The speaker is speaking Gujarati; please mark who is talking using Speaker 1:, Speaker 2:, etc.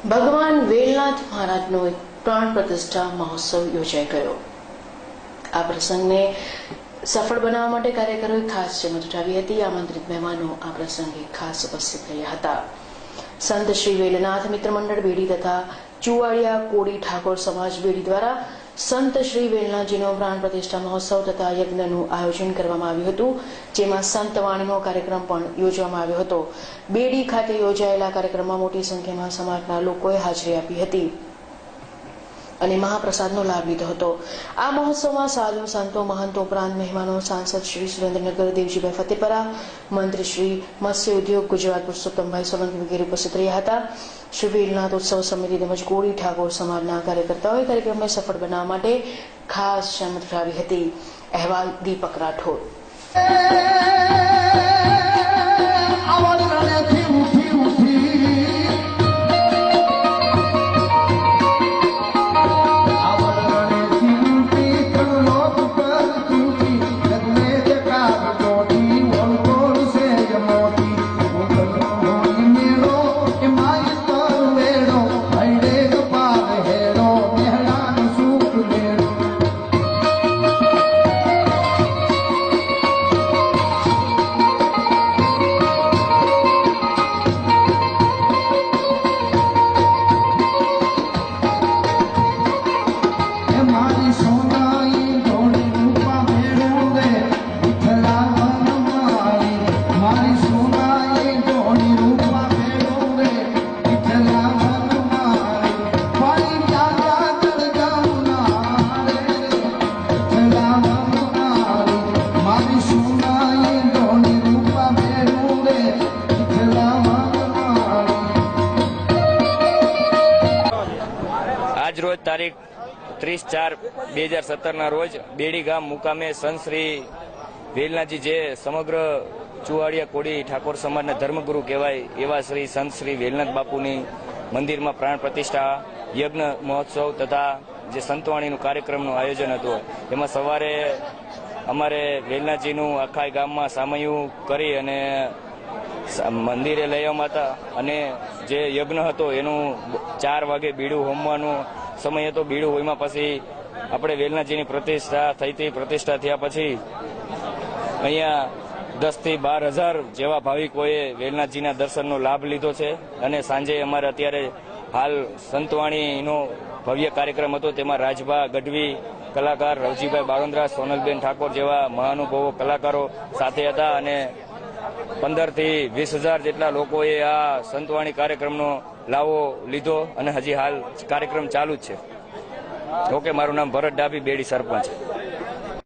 Speaker 1: ભગવાન વેલનાથ મહારાજનો એક પ્રાણ પ્રતિષ્ઠા મહોત્સવ યોજાઈ ગયો। આ પ્રસંગને સફળ બનાવવા માટે કાર્યકરોએ ખાસ જહેમત ઉઠાવી હતી। આમંત્રિત મહેમાનો આ પ્રસંગે ખાસ ઉપસ્થિત રહ્યા હતા। સંત શ્રી વેલનાથ મિત્ર મંડળ બેડી તથા ચુવાડિયા કોળી ઠાકોર સમાજ બેડી દ્વારા સંત શ્રી વેલનાથજીનો પ્રાણ પ્રતિષ્ઠા મહોત્સવ તથા યજ્ઞનું આયોજન કરવામાં આવ્યું હતું, જેમાં સંત વાણીનો કાર્યક્રમ પણ યોજવામાં આવ્યો હતો। બેડી ખાતે યોજાયેલા કાર્યક્રમમાં મોટી સંખ્યામાં સમાજના લોકોએ હાજરી આપી હતી અને મહાપ્રસાદનો લાભ લીધો હતો। આ મહોત્સવમાં સાધુ સંતો મહંતો ઉપરાંત મહેમાનો સાંસદ શ્રી સુરેન્દ્રનગર દેવજીભાઈ ફતેપરા, મંત્રી શ્રી મત્સ્ય ઉદ્યોગ ગુજરાત પુરુષોત્તમભાઈ સોલંકી વગેરે ઉપસ્થિત રહ્યા હતા। શ્રી વેલનાથ ઉત્સવ સમિતિ તેમજ કોળી ઠાકોર સમાજના કાર્યકર્તાઓએ કાર્યક્રમને સફળ બનાવવા માટે ખાસ જહેમત ઉઠાવી હતી। અહેવાલ દીપક રાઠોડ।
Speaker 2: આજ રોજ તારીખ 30/4/2017 રોજ બેડી ગામ મુકામે સંત શ્રી વેલનાથજી, જે સમગ્ર ચુવાડિયા કોળી ઠાકોર સમાજના ધર્મગુરુ કહેવાય એવા શ્રી સંત શ્રી વેલનાથ બાપુની મંદિરમાં પ્રાણ પ્રતિષ્ઠા યજ્ઞ મહોત્સવ તથા જે સંતવાણીનું કાર્યક્રમનું આયોજન હતું, એમાં સવારે અમારે વેલનાથજીનું આખા ગામમાં સામયું કરી અને મંદિરે લઈ આવ્યા હતા અને જે યજ્ઞ હતો એનું 4 વાગે બીડું હોમવાનો સમય હતો। બીડું હોઈમાં પછી આપણે વેલનાથજીની પ્રતિષ્ઠા થઈ હતી। પ્રતિષ્ઠા થયા પછી અહીંયા 10 થી 12 હજાર જેવા ભાવિકોએ વેલનાથજીના દર્શનનો લાભ લીધો છે અને સાંજે અમારે અત્યારે હાલ સંતવાણીનો ભવ્ય કાર્યક્રમ હતો, તેમાં રાજભા ગઢવી કલાકાર રવજીભાઈ બાળોંદ્રા, સોનલબેન ઠાકોર જેવા મહાનુભાવો કલાકારો સાથે હતા અને 15 થી 20 હજાર જેટલા લોકોએ આ સંતવાણી કાર્યક્રમનો લાવો લીધો અને હજી હાલ કાર્યક્રમ ચાલુ જ છે। ઓકે, મારું નામ ભરત ડાભી, બેડી સરપંચ।